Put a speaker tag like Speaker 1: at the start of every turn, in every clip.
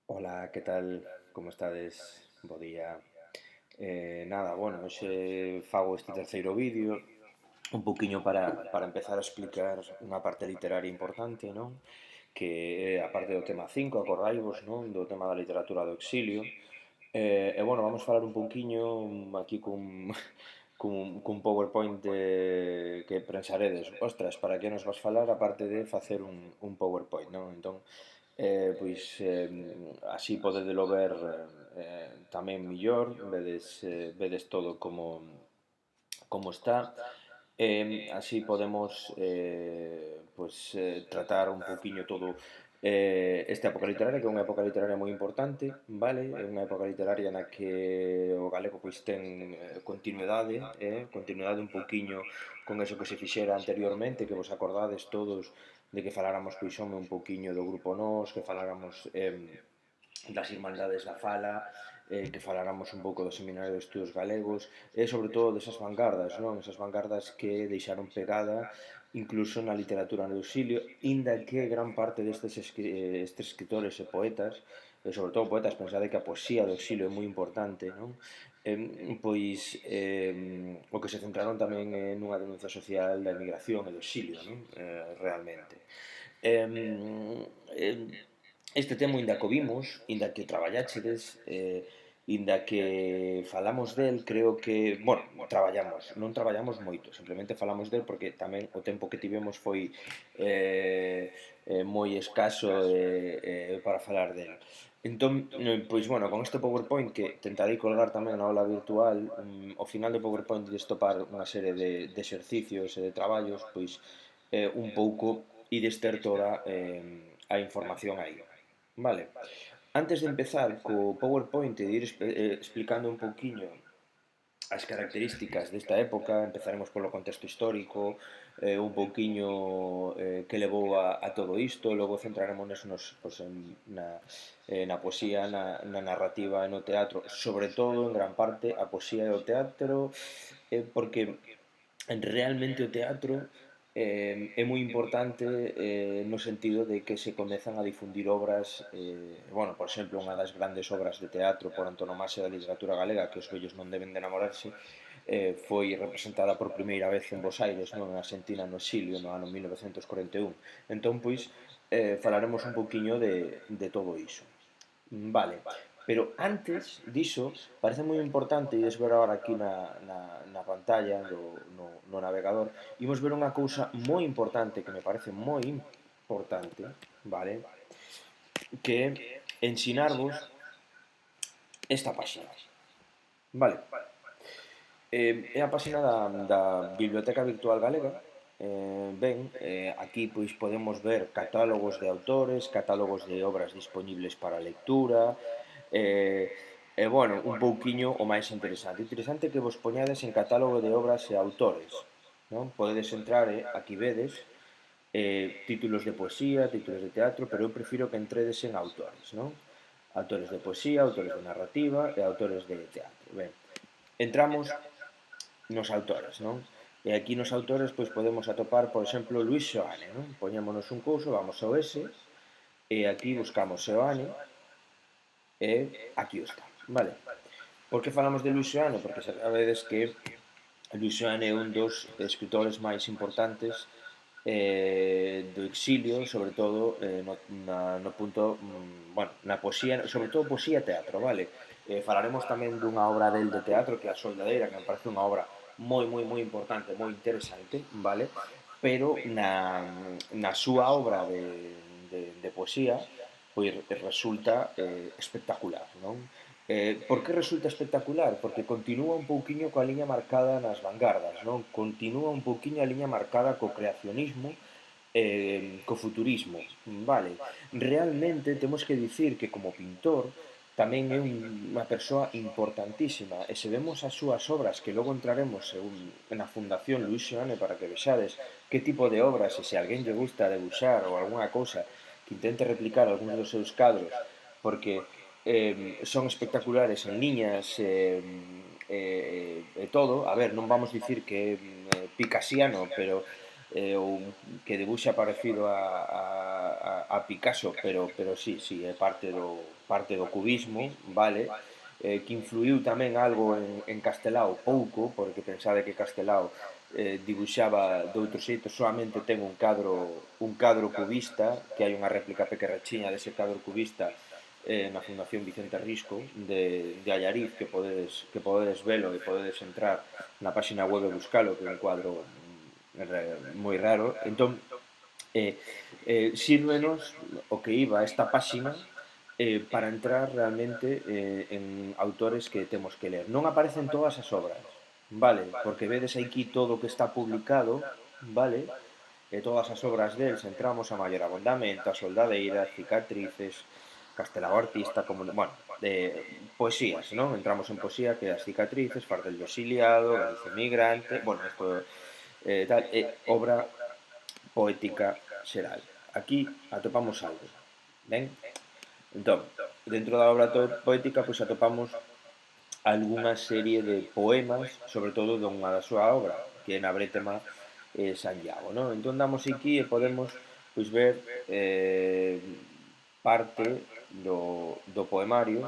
Speaker 1: Ola, que tal? Como estades? Bo día. Hoxe fago este terceiro vídeo un poquinho para empezar a explicar unha parte literaria importante, non? Que é a parte do tema 5, acordaivos, non? Do tema da literatura do exilio. Vamos falar un pouquiño aquí cun PowerPoint que prensaredes. Ostras, para que nos vas falar aparte de facer un PowerPoint, non? Entón, así podedelo ver tamén millor, vedes todo como está. Así podemos tratar un pouquiño todo esta época literaria, que é unha época literaria moi importante, vale? É unha época literaria na que o galego pois ten continuidade un pouquiño con eso que se fixera anteriormente, que vos acordades todos de que faláramos pois un pouquiño do grupo Nós, que faláramos das Irmandades da Fala, que faláramos un pouco do Seminario de Estudos Galegos, e sobre todo desas vanguardas, non? Esas vanguardas que deixaron pegada incluso na literatura no exilio, inda que gran parte estes escritores e poetas, e sobre todo poetas, pensade que a poesía do exilio é moi importante, non? O que se centraron tamén nunha denuncia social da emigración e do exilio, non? Realmente. Este tema, inda que o vimos, inda que o traballáchedes, inda que falamos del, creo que, non traballamos moito, simplemente falamos del porque tamén o tempo que tivemos foi moi escaso para falar del. Entón, con este PowerPoint que tentarei colgar tamén na aula virtual, ao final do PowerPoint de topar unha serie de exercicios e de traballos, un pouco ides ter toda a información aí. Vale. Antes de empezar co PowerPoint e de ir explicando un pouquiño as características desta época, empezaremos polo contexto histórico, un pouquiño que levou a todo isto, logo centraremos na poesía, na narrativa e no teatro, sobre todo, en gran parte, a poesía e o teatro, porque realmente o teatro é moi importante no sentido de que se comezan a difundir obras, por exemplo, unha das grandes obras de teatro por antonomasia da literatura galega, que Os vellos non deben de enamorarse, foi representada por primeira vez en Bos Aires, non, en Argentina, no exilio, no ano 1941. Entón, falaremos un pouquiño de todo iso. Vale, pero antes diso, parece moi importante, ides ver agora aquí na pantalla no navegador, imos ver unha cousa moi importante, que me parece moi importante, vale, que é ensinarvos esta páxina. Vale, é a páxina da Biblioteca Virtual Galega. Aquí podemos ver catálogos de autores, catálogos de obras dispoñibles para lectura, un pouquiño o máis interesante. Interesante que vos poñades en catálogo de obras e autores, non? Podedes entrar, aquí vedes, títulos de poesía, títulos de teatro, pero eu prefiro que entredes en autores, non? Autores de poesía, autores de narrativa e autores de teatro. Ben, entramos nos autores, non? E aquí nos autores podemos atopar, por exemplo, Luis Seoane, non? Poñémonos un couso, vamos ao S, e aquí buscamos Seoane, e aquí está, vale? Por que falamos de Luis Seoane? Porque sabedes que Luis Seoane é un dos escritores máis importantes do exilio, sobre todo no punto, na poesía, sobre todo poesía e teatro, vale? Falaremos tamén dunha obra del de teatro, que é A Soldadeira, que me parece unha obra moi importante, moi interesante, vale? Pero na súa obra de poesía, resulta espectacular, non? Por que resulta espectacular? Porque continúa un pouquiño coa liña marcada nas vanguardas, non? Continúa un pouquiño a liña marcada co creacionismo, co futurismo, vale? Realmente temos que dicir que como pintor tamén é unha persoa importantísima, e se vemos as súas obras, que logo entraremos na Fundación Luis Seoane para que vexades que tipo de obras, e se alguén lle gusta debuxar ou algunha cousa que intente replicar algúns dos seus cadros, porque son espectaculares en liñas e todo. A ver, non vamos dicir que é picasiano, pero ou que debuxa parecido a Picasso, pero sí, é parte do cubismo, vale? Que influiu tamén algo en Castelao, pouco, porque pensade que Castelao dibuixaba de outro xeito, solamente ten un cadro cubista, que hai unha réplica pequerrechiña dese cadro cubista na Fundación Vicente Risco de Allariz, que podedes velo e podedes entrar na páxina web e buscalo, que é un cuadro moi raro. Entón, sírvenos o que iba a esta páxina para entrar realmente en autores que temos que ler. Non aparecen todas as obras, vale? Porque vedes aquí todo o que está publicado, vale? Todas as obras deles entramos a Maior Abondamento, a Soldadeira, Cicatrices, Castelao Artista, como, bueno, poesías, non? Entramos en poesía, que as Cicatrices, Fardel do Exiliado, Galicia Migrante, bueno, isto tal, obra poética xeral. Aquí atopamos algo, ben? Entón, dentro da obra poética, pois atopamos algunha serie de poemas, sobre todo dunha da súa obra, que é Na Brétema Santiago, non? Entón damos aquí e podemos pois ver parte do poemario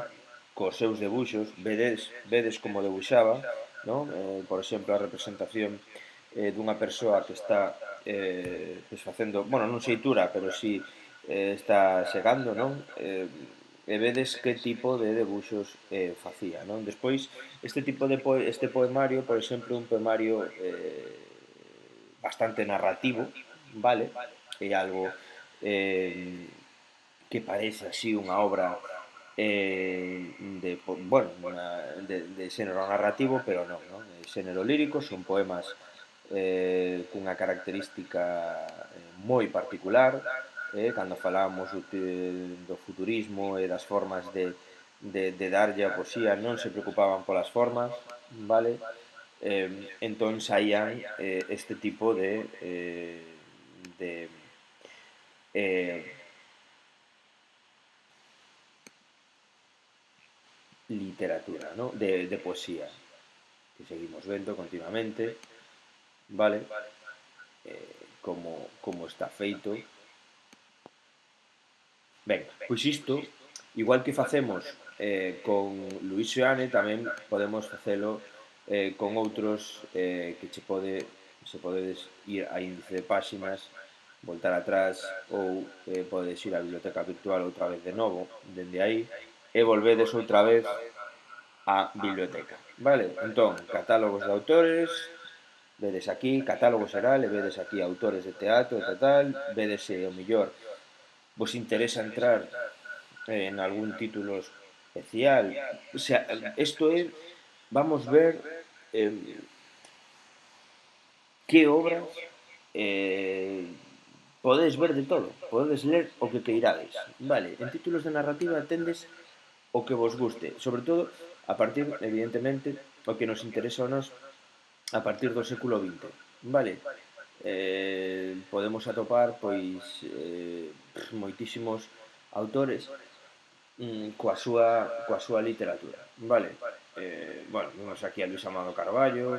Speaker 1: cos seus debuxos, vedes como debuxaba, non? Por exemplo, a representación dunha persoa que está pois facendo, bueno, non xeitura, pero si está segando, non? E vedes que tipo de debuxos facía, non? Despois, este tipo de este poemario, por exemplo, un poemario bastante narrativo, vale? É algo que parece así unha obra bueno, de xénero narrativo, pero non, non? Xénero lírico, son poemas cunha característica moi particular, cando falábamos do futurismo e das formas de darlle a poesía, non se preocupaban polas formas, vale? Entón saían este tipo de eh, literatura, ¿no? De poesía, que seguimos vendo continuamente, vale? Como está feito. Ben, pois isto, igual que facemos con Luís Seoane, tamén podemos facelo con outros que se podedes ir a índice de páxinas, voltar atrás ou podedes ir á biblioteca virtual outra vez de novo, dende aí, e volvedes outra vez á biblioteca, vale? Entón, catálogos de autores, vedes aquí, catálogo xeral, e vedes aquí autores de teatro e tal, vedes o millor vos interesa entrar en algún título especial. O sea, esto é, vamos ver que obras podedes ver de todo, podedes ler o que queirades, vale? En títulos de narrativa tendes o que vos guste, sobre todo a partir, evidentemente, o que nos interesa a nos a partir do século XX, vale? Podemos atopar, pois, moitísimos autores coa súa literatura, vale? Bueno, vimos aquí a Luis Amado Carballo,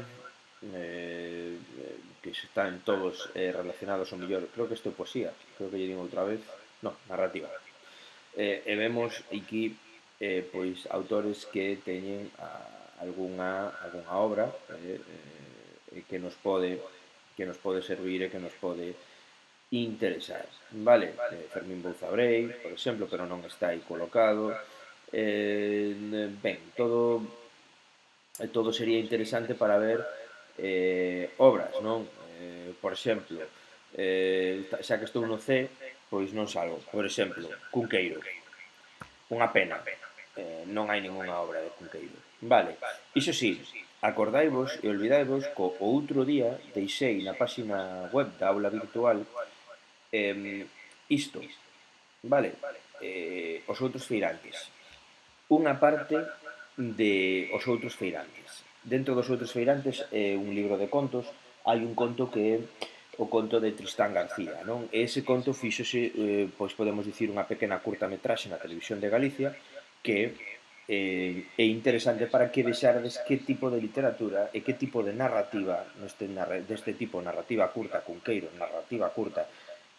Speaker 1: que están todos relacionados ao mellor, creo que isto é poesía, creo que lle din outra vez, no, narrativa. E vemos aquí pois autores que teñen algunha obra que nos pode servir e que nos pode interesar, vale? Fermín Bouzabrei, por exemplo, pero non está aí colocado. Ben, todo sería interesante para ver obras, non? Por exemplo, xa que estou no C, pois non salgo. Por exemplo, Cunqueiro. Unha pena. Non hai ningunha obra de Cunqueiro. Vale. Iso sí, acordaivos e olvidaivos que o outro día deixei na páxina web da aula virtual isto. Vale. Os outros feirantes. Unha parte de os outros feirantes. Dentro dos outros feirantes un libro de contos, hai un conto que é o conto de Tristán García, non? E ese conto fíxose, pois podemos dicir, unha pequena curtametraxe na televisión de Galicia que é interesante para que vexardes que tipo de literatura e que tipo de narrativa deste tipo, narrativa curta, Cunqueiro, narrativa curta,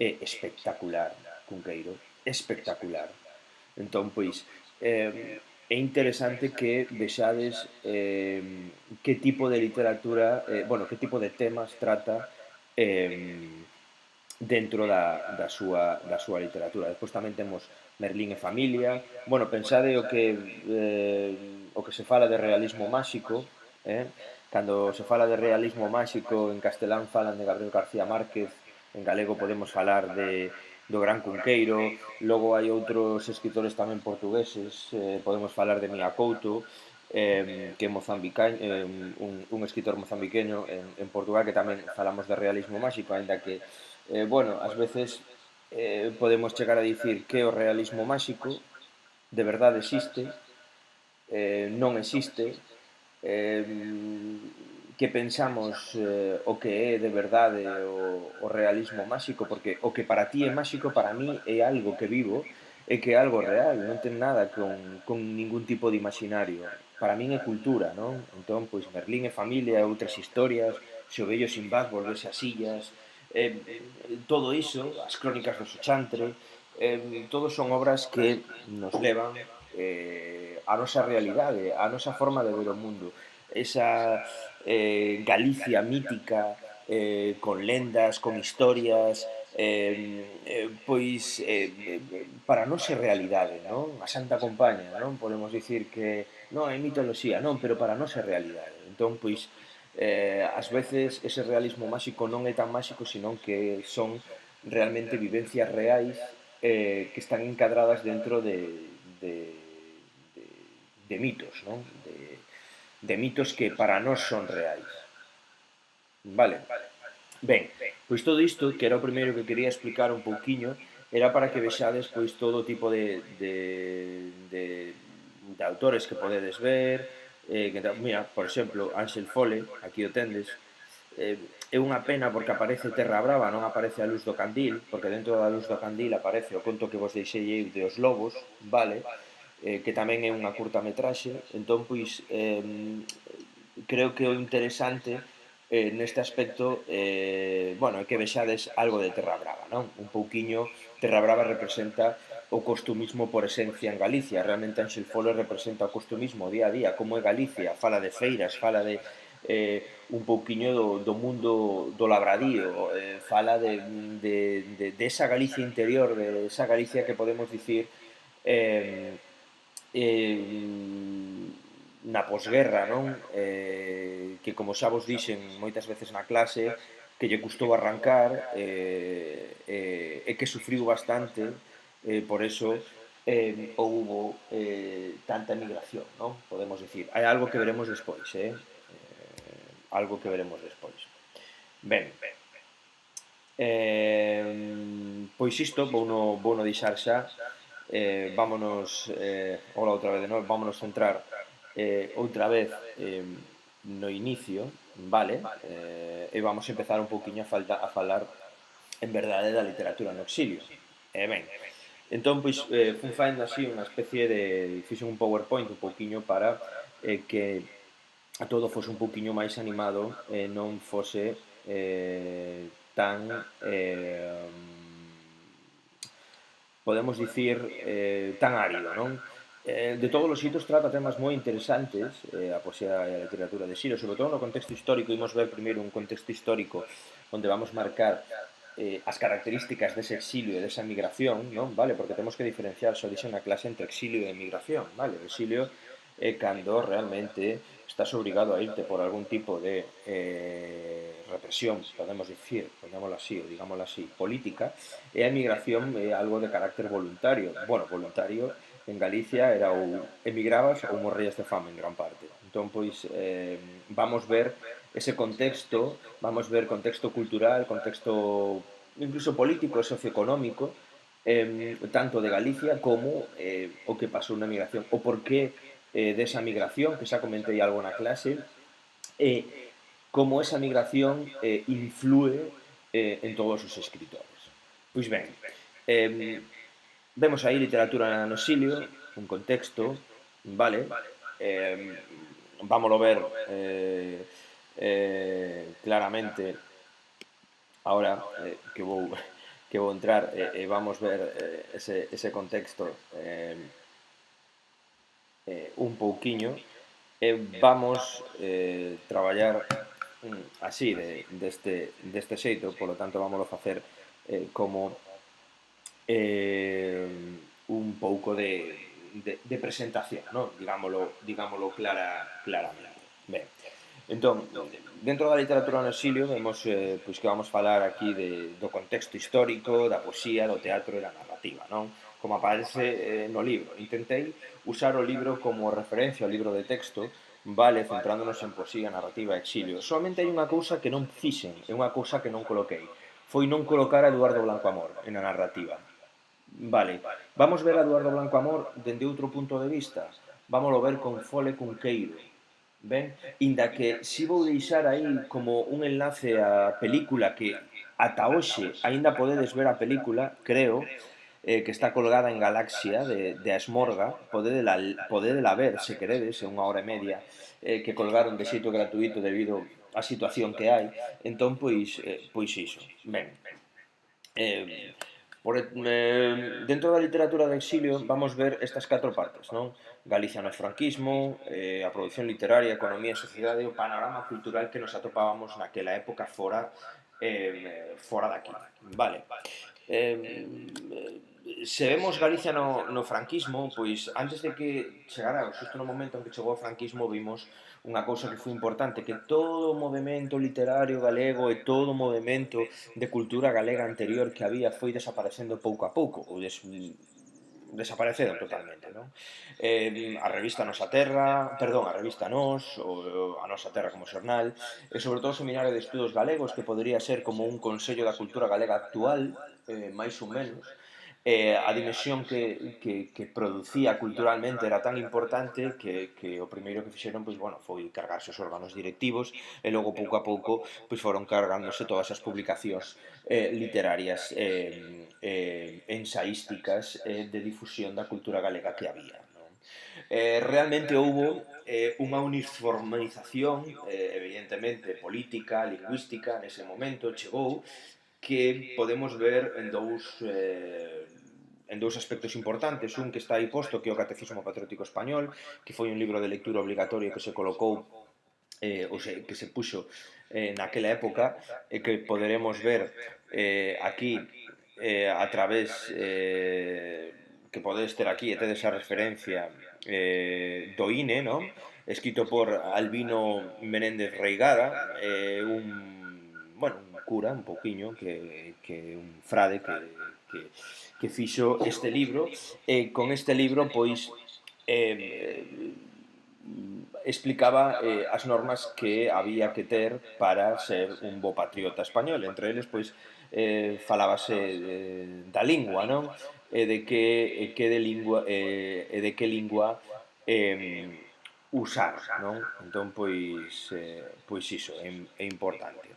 Speaker 1: é espectacular, Cunqueiro, espectacular. Entón, pois, é interesante que vexades que tipo de literatura, bueno, que tipo de temas trata dentro da súa literatura. Despois tamén temos Merlín e familia. Bueno, pensade o que se fala de realismo máxico, cando se fala de realismo máxico en castelán falan de Gabriel García Márquez, en galego podemos falar do Gran Cunqueiro, logo hai outros escritores tamén portugueses, podemos falar de Mia Couto, que é mozambicaño, un escritor mozambiqueño en Portugal, que tamén falamos de realismo máxico, aínda que bueno, ás veces podemos chegar a dicir que o realismo máxico de verdade existe, non existe, eh, que pensamos o que é de verdade o realismo máxico, porque o que para ti é máxico, para mí é algo que vivo e que é algo real, non ten nada con ningún tipo de imaginario. Para min é cultura, non? Entón, pois, Merlín e familia, outras historias, Se o vello Sinbad volvese as illas, todo iso, as crónicas do Sochantre, todos son obras que nos levan a nosa realidade, a nosa forma de ver o mundo. Esa Galicia mítica, con lendas, con historias, pois para nós é realidade, non? A Santa Compaña, non? Podemos dicir que non é mitoloxía, non, pero para nós é realidade. Entón, pois, ás veces ese realismo máxico non é tan máxico, senón que son realmente vivencias reais que están encadradas dentro de, de mitos, non? De mitos que para nós son reais. Vale. Ben, pois todo isto, que era o primeiro que quería explicar un pouquiño, era para que vexades pois todo tipo de autores que podedes ver, mira, por exemplo, Ángel Fole, aquí o tendes, é unha pena porque aparece Terra Brava, non aparece a Luz do Candil, porque dentro da Luz do Candil aparece o conto que vos deixei de Os Lobos, vale, que tamén é unha curta metraxe, entón, pois, creo que o interesante neste aspecto, bueno, é que vexades algo de Terra Brava, non? Un pouquiño, Terra Brava representa o costumismo por esencia en Galicia, realmente Ángel Fole representa o costumismo día a día, como é Galicia, fala de feiras, fala de un pouquiño do mundo do labradío, fala de esa Galicia interior, de esa Galicia que podemos dicir na posguerra, non? Que como xa vos dixen moitas veces na clase, que lle custou arrancar e que sufriu bastante, por eso houbo tanta emigración, non? Podemos dicir. Hai algo que veremos despois, algo que veremos despois. Ben, pois isto vouno deixar xa. Vámonos, hola outra vez de novo, vámonos centrar outra vez no inicio, vale? E vamos empezar un pouquiño a falar en verdade da literatura no exilio. Ben, entón, pois, fun faendo así unha especie de... Fixen un PowerPoint un pouquiño para que a todo fose un pouquiño máis animado e non fose tan podemos dicir tan árido, non? De todos os xitos trata temas moi interesantes, a poesía e a literatura de Xiro, sobre todo no contexto histórico. Imos ver primeiro un contexto histórico onde vamos marcar as características dese exilio e desa migración, non? Vale? Porque temos que diferenciar, xa dixen na clase, entre exilio e emigración, vale? O exilio é cando realmente estás obrigado a irte por algún tipo de represión, podemos dicir, poñámoslo así, ou digámoslo así, política, e a emigración é algo de carácter voluntario. Bueno, voluntario en Galicia era ou emigrabas ou morrías de fame en gran parte. Entón, pois, vamos ver ese contexto, vamos ver contexto cultural, contexto incluso político e socioeconómico, tanto de Galicia como o que pasou na migración, o porqué desa migración, que xa comentei algo na clase, e como esa migración influe en todos os escritores. Pois ben, vemos aí literatura no exilio, un contexto, vale, vámoslo ver claramente ahora que vou entrar e vamos ver ese contexto un pouquiño e vamos traballar así, deste xeito, polo tanto vamos a facer como eh, un pouco de presentación, ¿no? Digámoslo claramente. Ben, entón, dentro da literatura no exilio vemos pois que vamos falar aquí do contexto histórico, da poesía, do teatro e da narrativa, non? Como aparece no libro. Intentei usar o libro como referencia ao libro de texto, vale, centrándonos en poesía, narrativa e exilio. Solamente hai unha cousa que non fixen, é unha cousa que non coloquei. Foi non colocar a Eduardo Blanco Amor en a narrativa. Vale, vamos ver a Eduardo Blanco Amor dende outro punto de vista. Vámoslo ver con Fole Cunqueiro. Ben, inda que si vou deixar aí como un enlace á película que ata hoxe aínda podedes ver a película, creo, que está colgada en Galaxia de Asmorga, podedela ver se queredes, é unha hora e media, que colgaron de xeito gratuito debido á situación que hai. Entón, pois iso. Ben, dentro da literatura de exilio vamos ver estas 4 partes, non? Galicia no franquismo, a produción literaria, a economía e sociedade e o panorama cultural que nos atopábamos naquela época fora daqui. Vale. Se vemos Galicia no franquismo, pois antes de que chegara, xusto no momento en que chegou o franquismo, vimos unha cousa que foi importante, que todo o movimento literario galego e todo o movimento de cultura galega anterior que había foi desaparecendo pouco a pouco, ou desapareceron totalmente, non? A revista Nosa Terra, perdón, a revista Nos, ou a Nosa Terra como xornal, e sobre todo o Seminario de Estudos Galegos, que podría ser como un consello da cultura galega actual, máis ou menos, a dimensión que producía culturalmente era tan importante que o primeiro que fixeron pois, bueno, foi cargarse os órganos directivos e logo pouco a pouco pois, foron cargándose todas as publicacións literarias ensaísticas de difusión da cultura galega que había, non? Realmente houbo unha uniformización evidentemente política, lingüística nese momento chegou que podemos ver en dous aspectos importantes. Un que está aí posto, que é o Catecismo Patriótico Español, que foi un libro de lectura obligatorio que se colocou, que se puxo naquela época, e que poderemos ver aquí a través que podedes ter aquí e tedes a referencia do INE, non? Escrito por Albino Menéndez Reigada, un cura, un pouquiño, que un frade que fixo este libro, e con este libro, pois, explicaba as normas que había que ter para ser un bo patriota español. Entre eles, pois, falábase da lingua, non? De que lingua usar, non? Entón, pois iso é importante.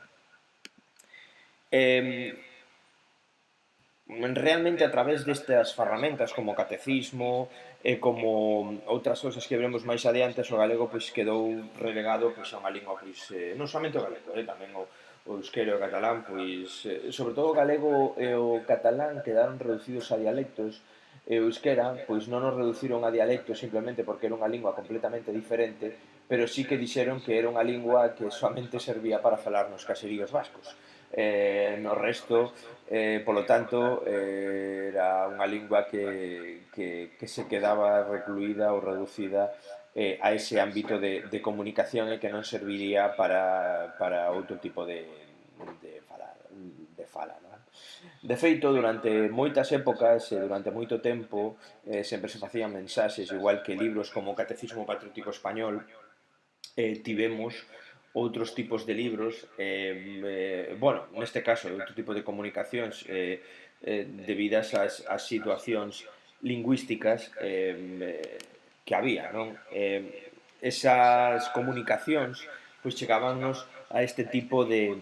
Speaker 1: Realmente a través destas ferramentas como o catecismo e como outras cousas que veremos máis adiante, o galego pois quedou relegado pois a unha lingua pois non somente o galego, tamén o euskero e o catalán, pois sobre todo o galego e o catalán quedaron reducidos a dialectos e o euskera pois non nos reduciron a dialectos simplemente porque era unha lingua completamente diferente, pero sí que dixeron que era unha lingua que somente servía para falar nos caseríos vascos. No resto polo tanto, era unha lingua que se quedaba recluída ou reducida a ese ámbito de comunicación e que non serviría para outro tipo de fala, non? De feito, durante moitas épocas e durante moito tempo sempre se facían mensaxes, igual que libros como o Catecismo Patriótico Español, tivemos outros tipos de libros, neste caso, outro tipo de comunicacións debidas ás situacións lingüísticas que había, non? Esas comunicacións pois chegábanos a este tipo de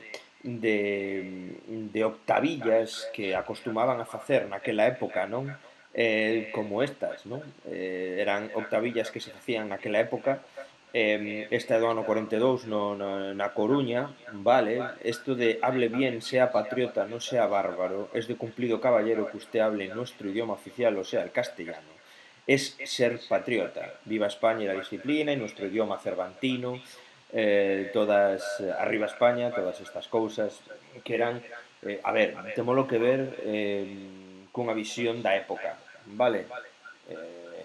Speaker 1: octavillas que acostumaban a facer naquela época, non? como estas, non? Eran octavillas que se facían naquela época. Esta é do ano 42 na Coruña, vale, isto de hable bien, sea patriota, no sea bárbaro, es de cumplido caballero que usted hable en nuestro idioma oficial, o sea, el castellano. Es ser patriota. Viva España y la disciplina, y nuestro idioma cervantino, arriba España, todas estas cousas que eran, a ver, temolo que ver cunha visión da época, vale? Eh,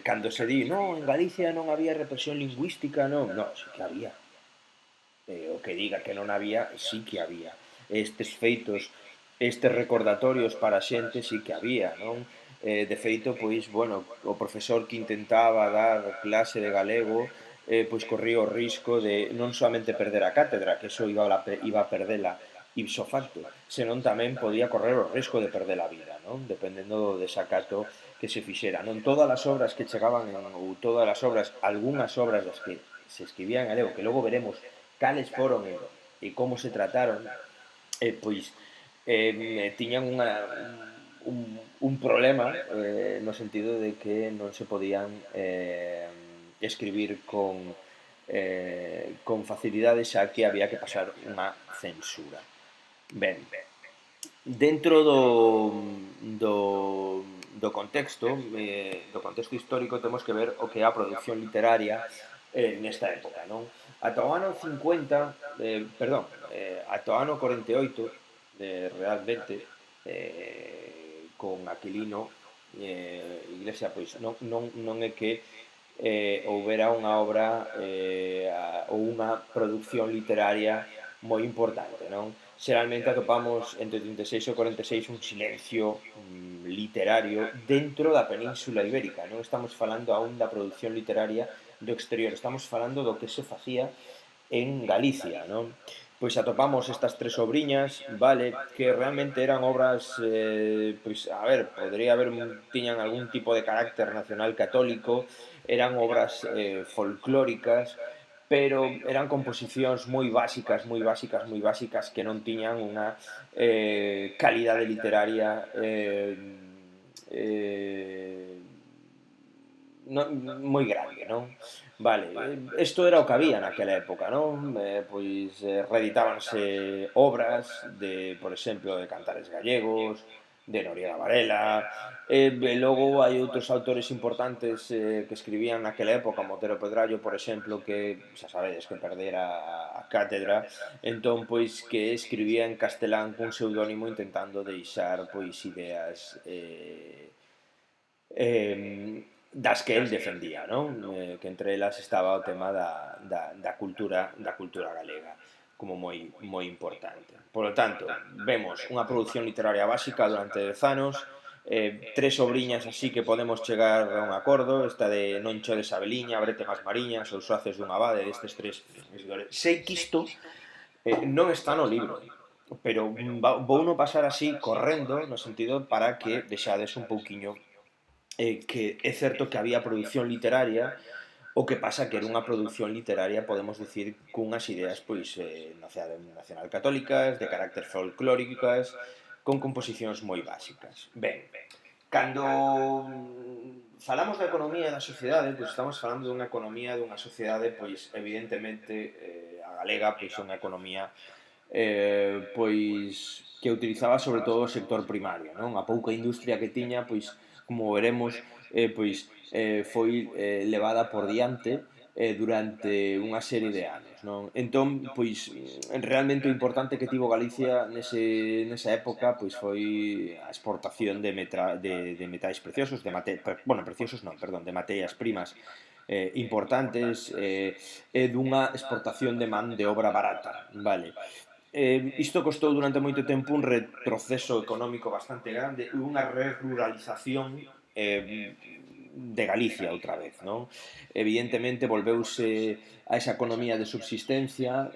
Speaker 1: Cando se di, non, en Galicia non había represión lingüística, non, non, sí que había. O que diga que non había, sí que había. Estes feitos, estes recordatorios para a xente, sí que había, non? De feito, pois, bueno, o profesor que intentaba dar clase de galego, pois corría o risco de non solamente perder a cátedra, que eso iba a perdela ipso facto, senón tamén podía correr o risco de perder a vida, non? Dependendo do desacato que se fixera. Non todas as obras que chegaban, ou todas as obras, algunhas obras das que se escribían en galego, que logo veremos cales foron e como se trataron, pois tiñan un problema, no sentido de que non se podían escribir con facilidade, xa que había que pasar unha censura. Ben, dentro do contexto histórico temos que ver o que é a produción literaria nesta época, non? Ata o ano 50, ata o ano 48, realmente, con Aquilino Iglesia, pois non é que houbera unha obra ou unha produción literaria moi importante, non? Xeralmente atopamos entre 36 e 46 un silencio literario dentro da Península Ibérica. Non estamos falando aún da produción literaria do exterior, estamos falando do que se facía en Galicia, non? Pois atopamos estas tres obriñas, vale, que realmente eran obras, pois, a ver, podría haber, tiñan algún tipo de carácter nacional católico, eran obras folclóricas, pero eran composicións moi básicas, moi básicas, moi básicas, que non tiñan unha calidade literaria moi grande, non? Vale, isto era o que había naquela época, non? Pois reeditábanse obras de, por exemplo, de cantares gallegos, de Noriega Varela, e logo hai outros autores importantes que escribían naquela época, Montero Pedrallo, por exemplo, que xa sabedes que perdera a cátedra, entón, pois, que escribía en castelán cun pseudónimo intentando deixar, pois, ideas das que el defendía, non? Que entre elas estaba o tema da cultura galega como moi importante. Por lo tanto, vemos unha produción literaria básica durante 10 anos, tres obriñas así que podemos chegar a un acordo, esta de Non chodes a veliña, Brete más mariñas, Os soaces dun abade, destes tres escritores. Sei que isto non está no libro, pero vou non pasar así correndo no sentido para que vexades un pouquiño que é certo que había produción literaria, o que pasa que era unha produción literaria, podemos dicir, cunhas ideas pois nacional católicas, de carácter folclóricas, con composicións moi básicas. Ben, cando falamos da economía da sociedade, pois estamos falando dunha economía dunha sociedade, pois evidentemente a galega pois é unha economía pois que utilizaba sobre todo o sector primario, non? A pouca industria que tiña, pois como veremos, pois foi levada por diante durante unha serie de anos, non? Entón, pois, realmente o importante que tivo Galicia nesa época pois foi a exportación de metais preciosos, preciosos non, perdón, de materias primas importantes e dunha exportación de man de obra barata, vale? Isto costou durante moito tempo un retroceso económico bastante grande e unha ruralización de Galicia outra vez, non? Evidentemente volveuse a esa economía de subsistencia,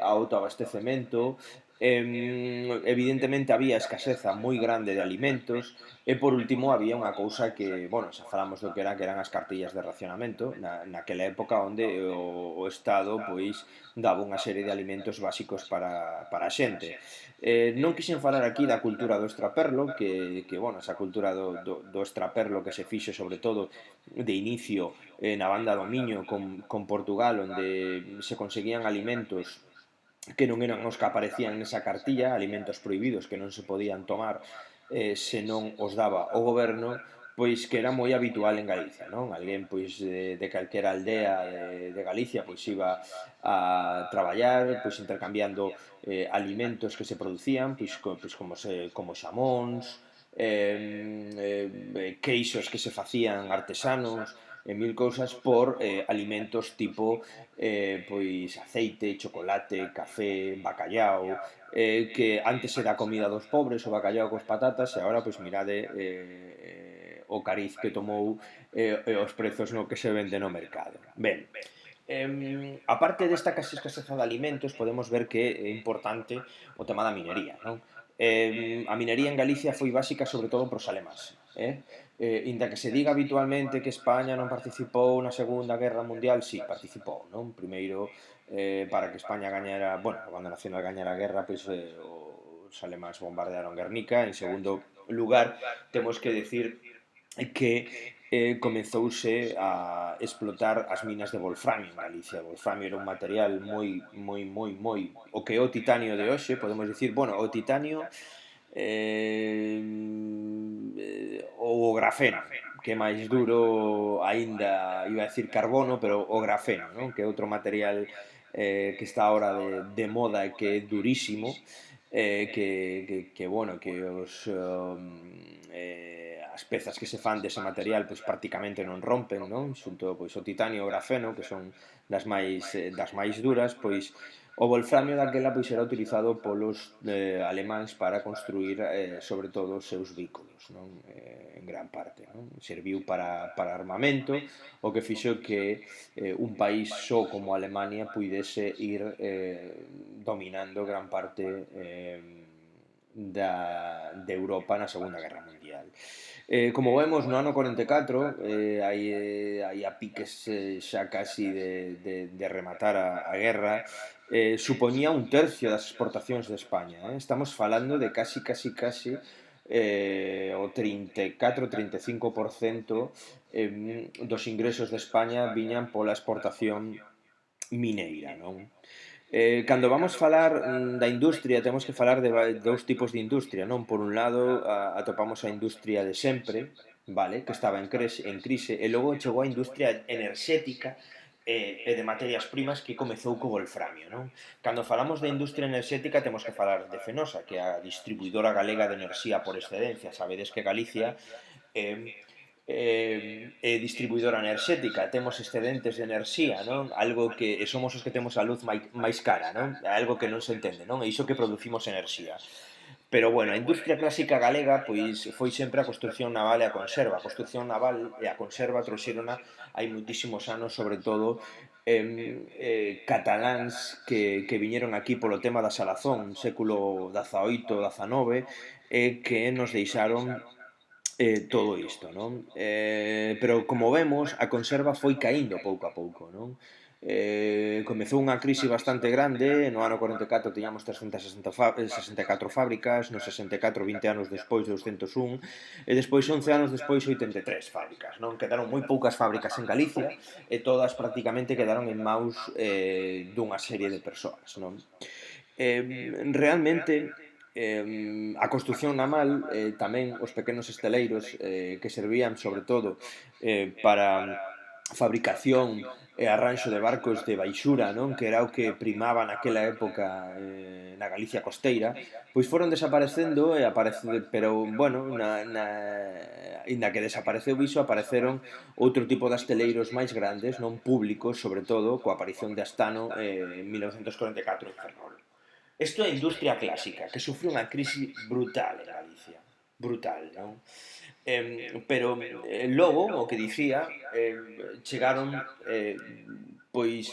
Speaker 1: ao autoabastecemento, Evidentemente había escaseza moi grande de alimentos e por último había unha cousa que, bueno, xa falamos do que eran as cartillas de racionamento naquela época onde o Estado pois daba unha serie de alimentos básicos para a xente. Non quixen falar aquí da cultura do extraperlo, bueno, esa cultura do extraperlo que se fixo sobre todo de inicio na banda do Miño con Portugal, onde se conseguían alimentos que non eran os que aparecían nesa cartilla, alimentos prohibidos que non se podían tomar se non os daba o goberno, pois que era moi habitual en Galicia, non? Alguén pois de calquera aldea de Galicia pois iba a traballar, pois intercambiando alimentos que se producían, pois como xamóns, queixos que se facían artesanos, e mil cousas por alimentos tipo pois aceite, chocolate, café, bacallao, que antes era a comida dos pobres, o bacallao cos patatas, e agora, pois mirade o cariz que tomou os prezos no que se vende no mercado. Ben, aparte desta casi escaseza de alimentos, podemos ver que é importante o tema da minería, non? A minería en Galicia foi básica sobre todo pros alemáns, inda que se diga habitualmente que España non participou na Segunda Guerra Mundial, sí, participou, non? Primeiro, para que España gañara, bueno, a banda nacional gañara a guerra, pois os alemáns bombardearon Guernica. En segundo lugar, temos que decir que comenzouse a explotar as minas de wolframio en Galicia. O wolframio era un material moi o que é o titanio de hoxe, podemos dicir, bueno, o titanio ou o grafeno, que é máis duro aínda, iba a decir carbono, pero o grafeno, non? Que é outro material que está ahora de moda e que é durísimo, bueno, que as pezas que se fan dese material pois prácticamente non rompen, non? Xunto pois o titanio e o grafeno, que son das máis duras, pois o wolframio daquela pois era utilizado polos alemáns para construir sobre todo os seus vehículos, non? En gran parte, non? Serviu para armamento, o que fixo que un país só como Alemania puidese ir dominando gran parte de Europa na Segunda Guerra Mundial. Como vemos, no ano 44 hai a piques xa casi de rematar a guerra, supoñía un tercio das exportacións de España. Estamos falando de casi o 34-35% dos ingresos de España viñan pola exportación mineira, non? Cando vamos falar da industria, temos que falar de dous tipos de industria, non? Por un lado, atopamos a industria de sempre, vale, que estaba en crise, e logo chegou a industria enerxética e de materias primas que comezou co wolframio, non? Cando falamos de industria enerxética temos que falar de Fenosa, que é a distribuidora galega de enerxía por excedencia. Sabedes que Galicia distribuidora enerxética, temos excedentes de enerxía, non? Algo que somos os que temos a luz máis cara, non? Algo que non se entende, non? E iso que producimos enerxía. Pero, bueno, a industria clásica galega pois foi sempre a construcción naval e a conserva. A construcción naval e a conserva trouxerona hai moitísimos anos, sobre todo cataláns que viñeron aquí polo tema da salazón, século XVIII, XIX, e que nos deixaron todo isto, non? Pero como vemos, a conserva foi caíndo pouco a pouco, non? Comezou unha crise bastante grande, no ano 44 tiñamos 364 fábricas, no 64, 20 anos despois, 201, e despois 11 anos despois 83 fábricas, non? Quedaron moi poucas fábricas en Galicia e todas prácticamente quedaron en maus dunha serie de persoas, non? Realmente a construción naval, tamén os pequenos esteleiros que servían sobre todo para fabricación e arranxo de barcos de baixura, non? Que era o que primaba naquela época na Galicia costeira, pois foron desaparecendo pero, bueno, inda que desapareceu iso, apareceron outro tipo de asteleiros máis grandes, non públicos, sobre todo, coa aparición de Astano en 1944 en Ferrol. Isto é a industria clásica, que sufre unha crise brutal en Galicia. Brutal, non? Pero logo, o que dicía, chegaron pois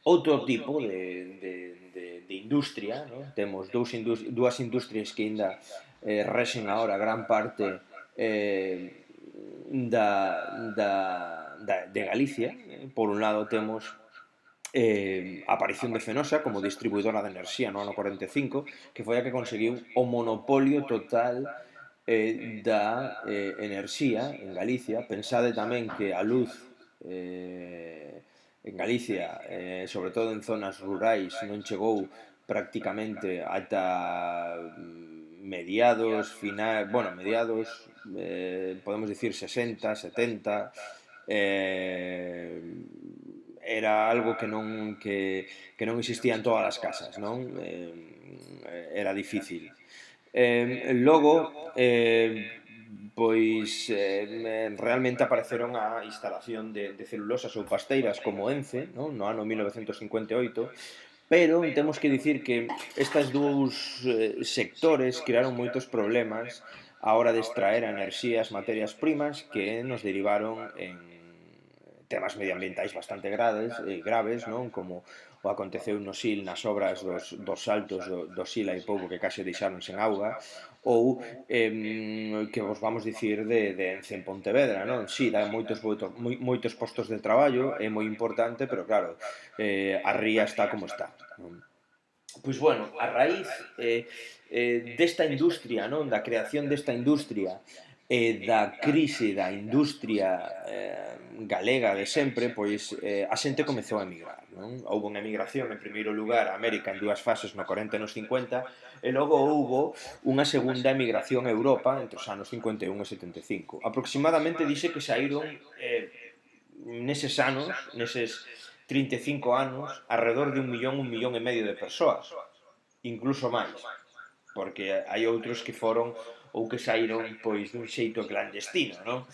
Speaker 1: outro tipo de industria, non? Temos dúas industrias que ainda rexen agora gran parte de Galicia. Por un lado temos a aparición de Fenosa como distribuidora de enerxía no ano 45, que foi a que conseguiu o monopolio total da enerxía en Galicia. Pensade tamén que a luz en Galicia, sobre todo en zonas rurais, non chegou prácticamente ata mediados, podemos dicir 60, 70, era algo que non existía en todas as casas, non? Era difícil. Logo, pois realmente apareceron a instalación de celulosas ou pasteiras como Ence, non? No ano 1958, pero temos que dicir que estes dous sectores crearon moitos problemas á hora de extraer a enerxía as materias primas que nos derivaron en temas medioambientais bastante graves, non? Como o aconteceu no Sil nas obras dos saltos do Sil hai pouco que case deixaron sen auga, ou que vos vamos dicir de Ence en Pontevedra, non? Si, dá moitos postos de traballo, é moi importante, pero claro, a ría está como está, non? Pois, bueno, a raíz desta industria, non? Da creación desta industria e da crise da industria galega de sempre, pois a xente comezou a emigrar, non? Houve unha emigración, en primeiro lugar, a América en dúas fases, no 40 e no 50, e logo houve unha segunda emigración a Europa entre os anos 51 e 75. Aproximadamente dixe que saíron neses anos, neses 35 anos, alrededor de un millón e medio de persoas, incluso máis, porque hai outros que foron ou que saíron pois dun xeito clandestino, non?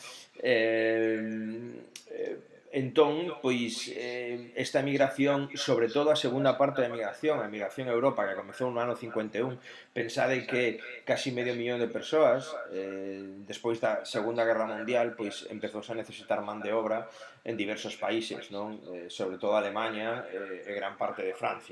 Speaker 1: Entón, pois, esta emigración, sobre todo a segunda parte da emigración, a emigración a Europa, que comezou no ano 51, pensade que casi medio millón de persoas, despois da Segunda Guerra Mundial, pois empezouse a necesitar man de obra en diversos países, non? Sobre todo Alemania e gran parte de Francia.